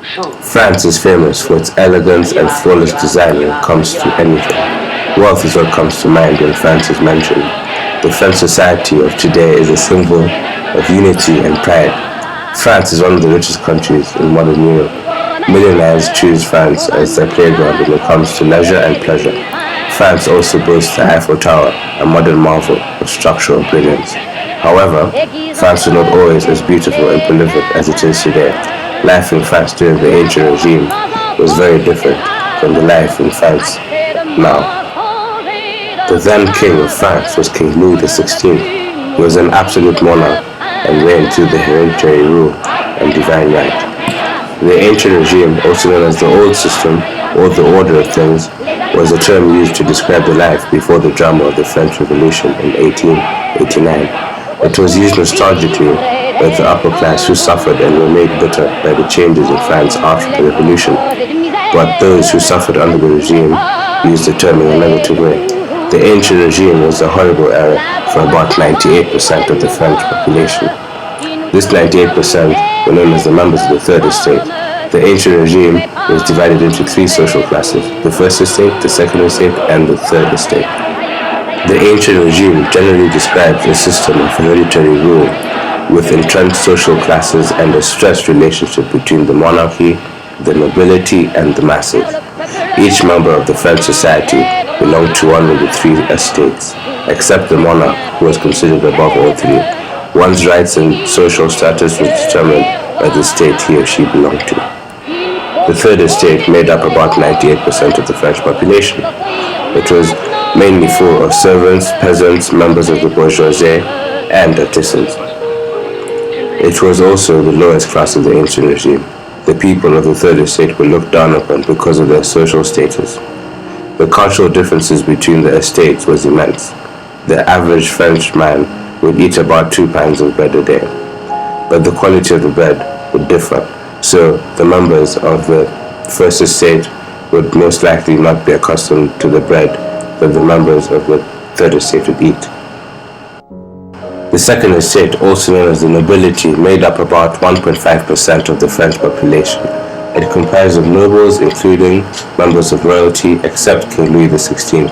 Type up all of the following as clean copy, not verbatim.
France is famous for its elegance and flawless design when it comes to anything. Wealth is what comes to mind when France is mentioned. The French society of today is a symbol of unity and pride. France is one of the richest countries in modern Europe. Millionaires choose France as their playground when it comes to leisure and pleasure. France also boasts the Eiffel Tower, a modern marvel of structural brilliance. However, France was not always as beautiful and prolific as it is today. Life in France during the ancient regime was very different from the life in France now. The then king of France was King Louis XVI. He was an absolute monarch and reigned through the hereditary rule and divine right. The ancient regime, also known as the old system or the order of things, was a term used to describe the life before the drama of the French Revolution in 1889. It was used nostalgically by the upper class who suffered and were made bitter by the changes in France after the revolution, but those who suffered under the regime used the term in a negative way. The ancient regime was a horrible era for about 98% of the French population. This 98% were known as the members of the third estate. The ancient regime was divided into three social classes: the first estate, the second estate, and the third estate. The ancient regime generally describes a system of hereditary rule with entrenched social classes and a stressed relationship between the monarchy, the nobility, and the masses. Each member of the French society belonged to one of the three estates, except the monarch, who was considered above all three. One's rights and social status was determined by the state he or she belonged to. The third estate made up about 98% of the French population. It was mainly full of servants, peasants, members of the bourgeoisie, and artisans. It was also the lowest class of the ancient regime. The people of the third estate were looked down upon because of their social status. The cultural differences between the estates was immense. The average French man would eat about 2 pints of bread a day, but the quality of the bread would differ, so the members of the first estate would most likely not be accustomed to the bread that the members of the third estate would eat. The second estate, also known as the nobility, made up about 1.5% of the French population. It comprised of nobles, including members of royalty, except King Louis XVI.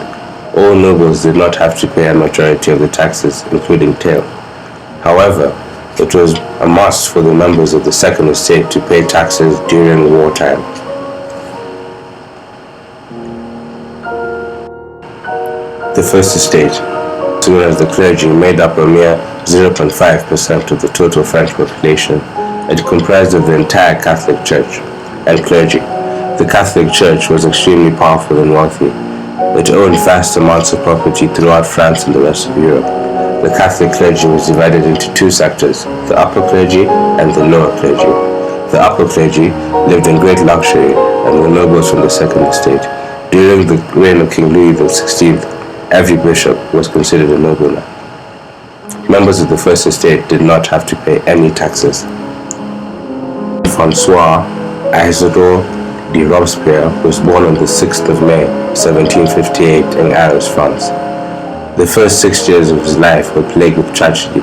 All nobles did not have to pay a majority of the taxes, including taille. However, it was a must for the members of the second estate to pay taxes during wartime. The first estate, known as the clergy, made up a mere 0.5% of the total French population. It comprised of the entire Catholic Church and clergy. The Catholic Church was extremely powerful and wealthy. It owned vast amounts of property throughout France and the rest of Europe. The Catholic clergy was divided into two sectors, the upper clergy and the lower clergy. The upper clergy lived in great luxury and were nobles from the second estate. During the reign of King Louis XVI, every bishop was considered a nobleman. Members of the first estate did not have to pay any taxes. François Isidore de Robespierre was born on the 6th of May, 1758 in Arras, France. The first 6 years of his life were plagued with tragedy.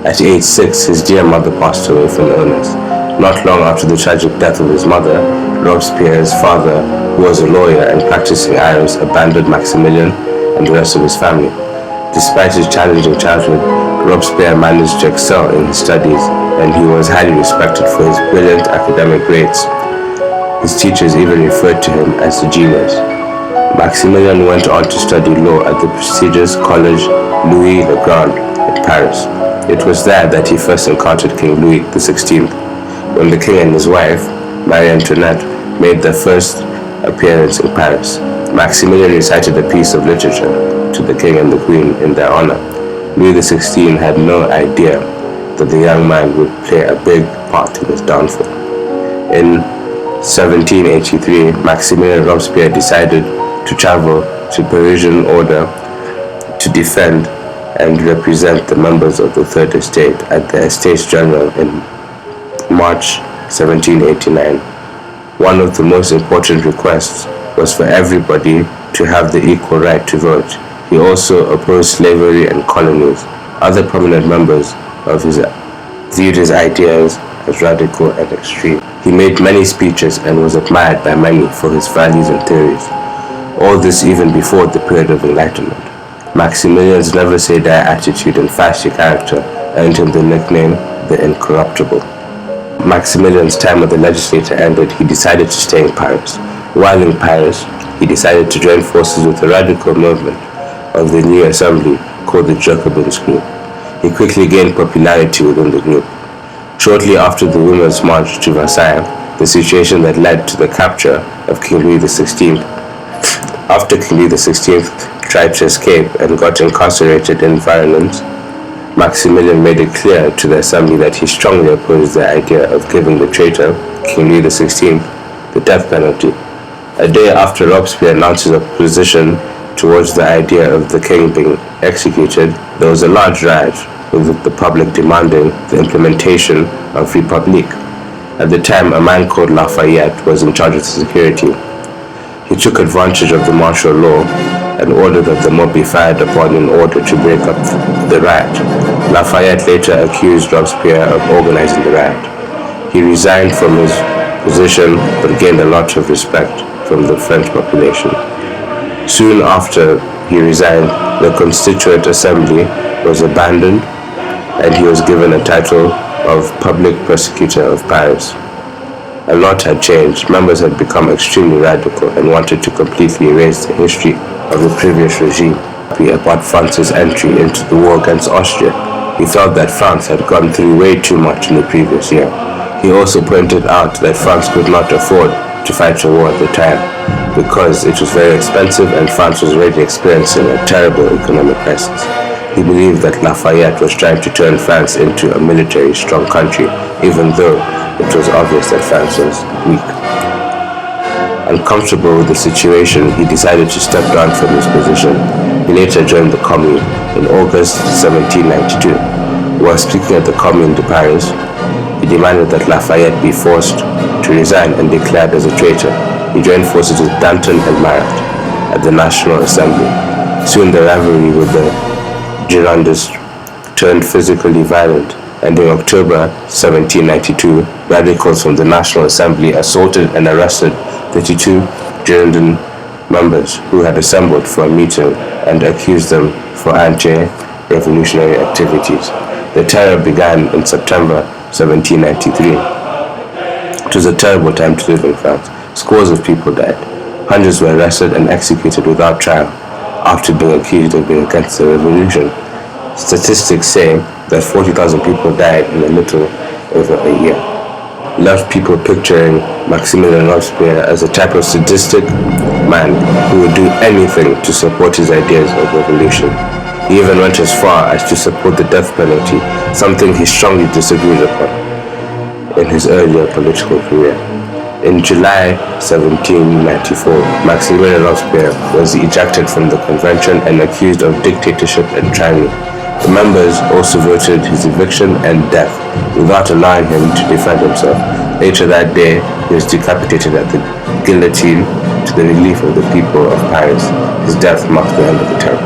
At age 6, his dear mother passed away from illness. Not long after the tragic death of his mother, Robespierre's father, who was a lawyer and practicing Arras, abandoned Maximilien and the rest of his family. Despite his challenging childhood, Robespierre managed to excel in his studies, and he was highly respected for his brilliant academic grades. His teachers even referred to him as the genius. Maximilien went on to study law at the prestigious College Louis le Grand in Paris. It was there that he first encountered King Louis XVI, when the king and his wife, Marie Antoinette, made their first appearance in Paris. Maximilien recited a piece of literature to the king and the queen in their honor. Louis XVI had no idea that the young man would play a big part in his downfall. In 1783, Maximilien Robespierre decided to travel to Parisian order to defend and represent the members of the Third Estate at the Estates General in March 1789. One of the most important requests was for everybody to have the equal right to vote. He also opposed slavery and colonies. Other prominent members of his viewed his ideas as radical and extreme. He made many speeches and was admired by many for his values and theories. All this even before the period of enlightenment. Maximilian's never-say-die attitude and flashy character earned him the nickname the Incorruptible. Maximilian's time as the legislator ended, he decided to stay in Paris. While in Paris, he decided to join forces with a radical movement of the new assembly called the Jacobins group. He quickly gained popularity within the group. Shortly after the Women's March to Versailles, the situation that led to the capture of King Louis XVI. After King Louis XVI tried to escape and got incarcerated in Varennes, Maximilian made it clear to the assembly that he strongly opposed the idea of giving the traitor, King Louis XVI, the death penalty. A day after Robespierre announced his opposition towards the idea of the king being executed, there was a large riot, with the public demanding the implementation of République. At the time, a man called Lafayette was in charge of the security. He took advantage of the martial law and ordered that the mob be fired upon in order to break up the riot. Lafayette later accused Robespierre of organizing the riot. He resigned from his position but gained a lot of respect from the French population. Soon after he resigned, the Constituent Assembly was abandoned and he was given a title of Public Prosecutor of Paris. A lot had changed. Members had become extremely radical and wanted to completely erase the history of the previous regime. About France's entry into the war against Austria, he felt that France had gone through way too much in the previous year. He also pointed out that France could not afford to fight a war at the time because it was very expensive and France was already experiencing a terrible economic crisis. He believed that Lafayette was trying to turn France into a military strong country, even though it was obvious that France was weak. Uncomfortable with the situation, he decided to step down from his position. He later joined the Commune in August 1792. While speaking at the Commune de Paris, he demanded that Lafayette be forced to resign and declared as a traitor. He joined forces with Danton and Marat at the National Assembly. Soon the rivalry with the Girondists turned physically violent, and in October 1792, radicals from the National Assembly assaulted and arrested 32 Girondin members who had assembled for a meeting and accused them for anti-revolutionary activities. The terror began in September 1793. It was a terrible time to live in France. Scores of people died. Hundreds were arrested and executed without trial after being accused of being against the revolution. Statistics say that 40,000 people died in a little over a year. Left people picturing Maximilien Robespierre as a type of sadistic man who would do anything to support his ideas of revolution. He even went as far as to support the death penalty, something he strongly disagreed upon in his earlier political career. In July 1794, Maximilien Robespierre was ejected from the convention and accused of dictatorship and tyranny. The members also voted his eviction and death without allowing him to defend himself. Later that day, he was decapitated at the guillotine to the relief of the people of Paris. His death marked the end of the terror.